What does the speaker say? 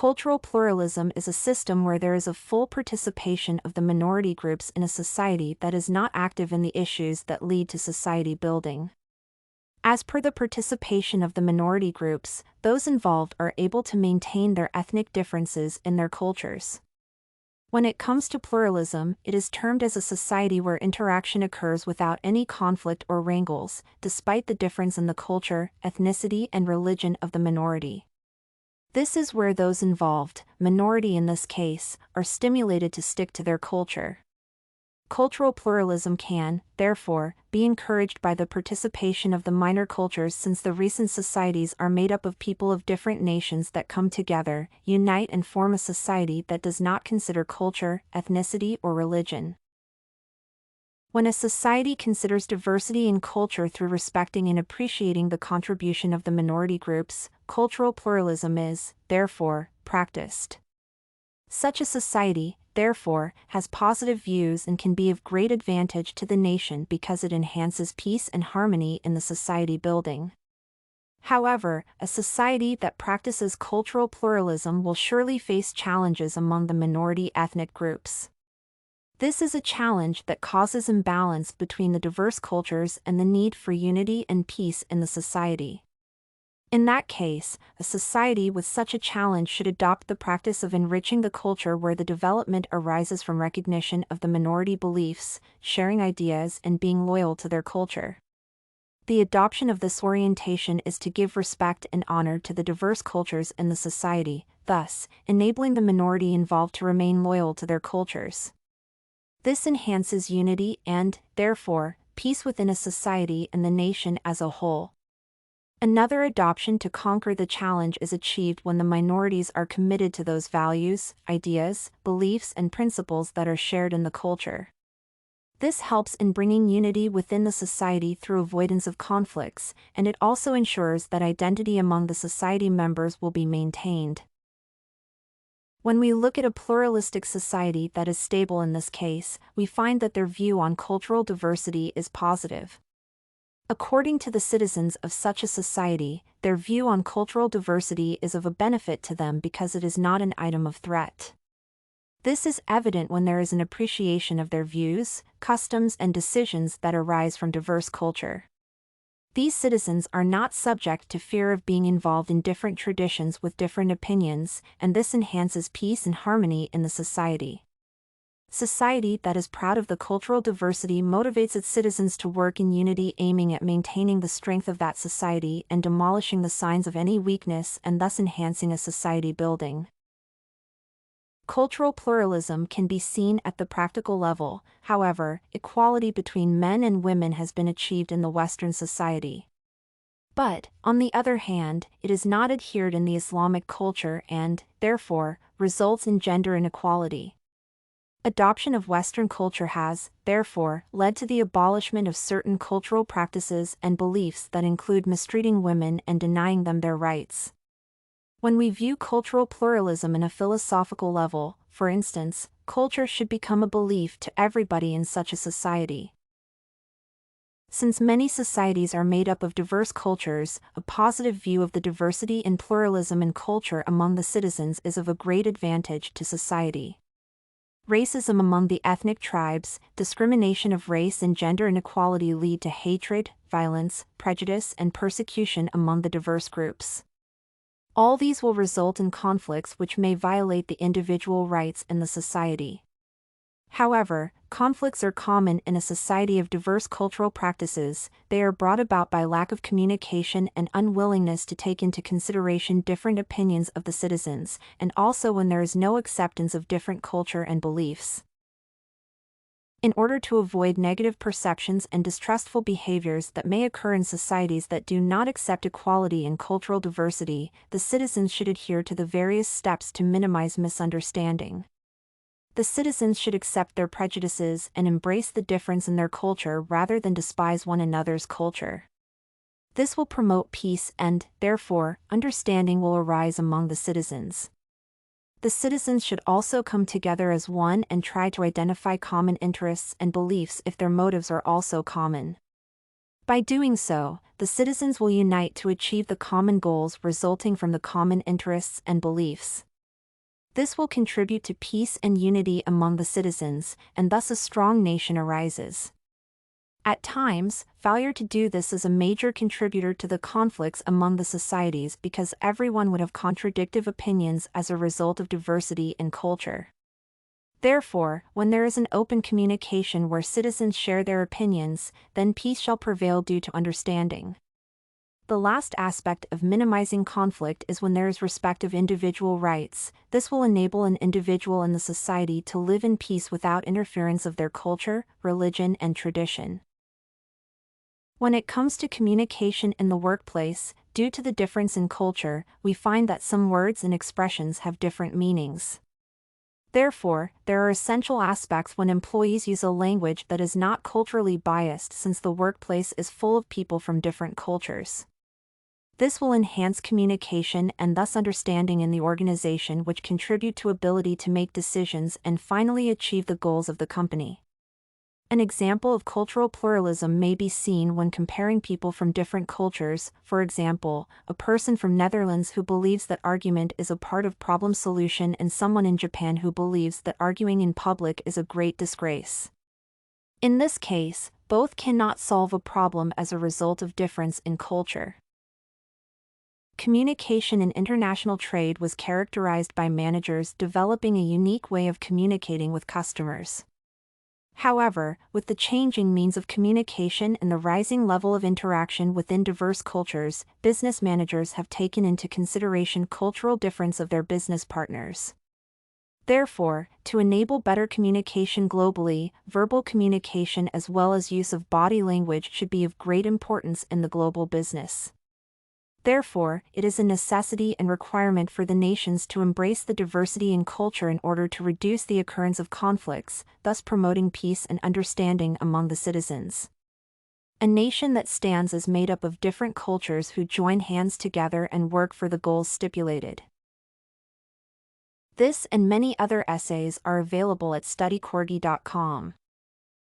Cultural pluralism is a system where there is a full participation of the minority groups in a society that is not active in the issues that lead to society building. As per the participation of the minority groups, those involved are able to maintain their ethnic differences in their cultures. When it comes to pluralism, it is termed as a society where interaction occurs without any conflict or wrangles, despite the difference in the culture, ethnicity, and religion of the minority. This is where those involved, minority in this case, are stimulated to stick to their culture. Cultural pluralism can, therefore, be encouraged by the participation of the minor cultures since the recent societies are made up of people of different nations that come together, unite and form a society that does not consider culture, ethnicity, or religion. When a society considers diversity in culture through respecting and appreciating the contribution of the minority groups, cultural pluralism is, therefore, practiced. Such a society, therefore, has positive views and can be of great advantage to the nation because it enhances peace and harmony in the society building. However, a society that practices cultural pluralism will surely face challenges among the minority ethnic groups. This is a challenge that causes imbalance between the diverse cultures and the need for unity and peace in the society. In that case, a society with such a challenge should adopt the practice of enriching the culture where the development arises from recognition of the minority beliefs, sharing ideas, and being loyal to their culture. The adoption of this orientation is to give respect and honor to the diverse cultures in the society, thus, enabling the minority involved to remain loyal to their cultures. This enhances unity and, therefore, peace within a society and the nation as a whole. Another adoption to conquer the challenge is achieved when the minorities are committed to those values, ideas, beliefs, and principles that are shared in the culture. This helps in bringing unity within the society through avoidance of conflicts, and it also ensures that identity among the society members will be maintained. When we look at a pluralistic society that is stable in this case, we find that their view on cultural diversity is positive. According to the citizens of such a society, their view on cultural diversity is of a benefit to them because it is not an item of threat. This is evident when there is an appreciation of their views, customs, and decisions that arise from diverse culture. These citizens are not subject to fear of being involved in different traditions with different opinions, and this enhances peace and harmony in the society. Society that is proud of the cultural diversity motivates its citizens to work in unity, aiming at maintaining the strength of that society and demolishing the signs of any weakness and thus enhancing a society building. Cultural pluralism can be seen at the practical level, however, equality between men and women has been achieved in the Western society. But, on the other hand, it is not adhered in the Islamic culture and, therefore, results in gender inequality. Adoption of Western culture has, therefore, led to the abolishment of certain cultural practices and beliefs that include mistreating women and denying them their rights. When we view cultural pluralism in a philosophical level, for instance, culture should become a belief to everybody in such a society. Since many societies are made up of diverse cultures, a positive view of the diversity and pluralism in culture among the citizens is of a great advantage to society. Racism among the ethnic tribes, discrimination of race and gender inequality lead to hatred, violence, prejudice, and persecution among the diverse groups. All these will result in conflicts which may violate the individual rights in the society. However, conflicts are common in a society of diverse cultural practices. They are brought about by lack of communication and unwillingness to take into consideration different opinions of the citizens, and also when there is no acceptance of different culture and beliefs. In order to avoid negative perceptions and distrustful behaviors that may occur in societies that do not accept equality and cultural diversity, the citizens should adhere to the various steps to minimize misunderstanding. The citizens should accept their prejudices and embrace the difference in their culture rather than despise one another's culture. This will promote peace and, therefore, understanding will arise among the citizens. The citizens should also come together as one and try to identify common interests and beliefs if their motives are also common. By doing so, the citizens will unite to achieve the common goals resulting from the common interests and beliefs. This will contribute to peace and unity among the citizens, and thus a strong nation arises. At times, failure to do this is a major contributor to the conflicts among the societies because everyone would have contradictory opinions as a result of diversity in culture. Therefore, when there is an open communication where citizens share their opinions, then peace shall prevail due to understanding. The last aspect of minimizing conflict is when there is respect of individual rights. This will enable an individual in the society to live in peace without interference of their culture, religion, and tradition. When it comes to communication in the workplace, due to the difference in culture, we find that some words and expressions have different meanings. Therefore, there are essential aspects when employees use a language that is not culturally biased since the workplace is full of people from different cultures. This will enhance communication and thus understanding in the organization, which contribute to ability to make decisions and finally achieve the goals of the company. An example of cultural pluralism may be seen when comparing people from different cultures. For example, a person from Netherlands who believes that argument is a part of problem solution and someone in Japan who believes that arguing in public is a great disgrace. In this case, both cannot solve a problem as a result of difference in culture. Communication in international trade was characterized by managers developing a unique way of communicating with customers. However, with the changing means of communication and the rising level of interaction within diverse cultures, business managers have taken into consideration cultural difference of their business partners. Therefore, to enable better communication globally, verbal communication as well as use of body language should be of great importance in the global business. Therefore, it is a necessity and requirement for the nations to embrace the diversity in culture in order to reduce the occurrence of conflicts, thus promoting peace and understanding among the citizens. A nation that stands is made up of different cultures who join hands together and work for the goals stipulated. This and many other essays are available at studycorgi.com.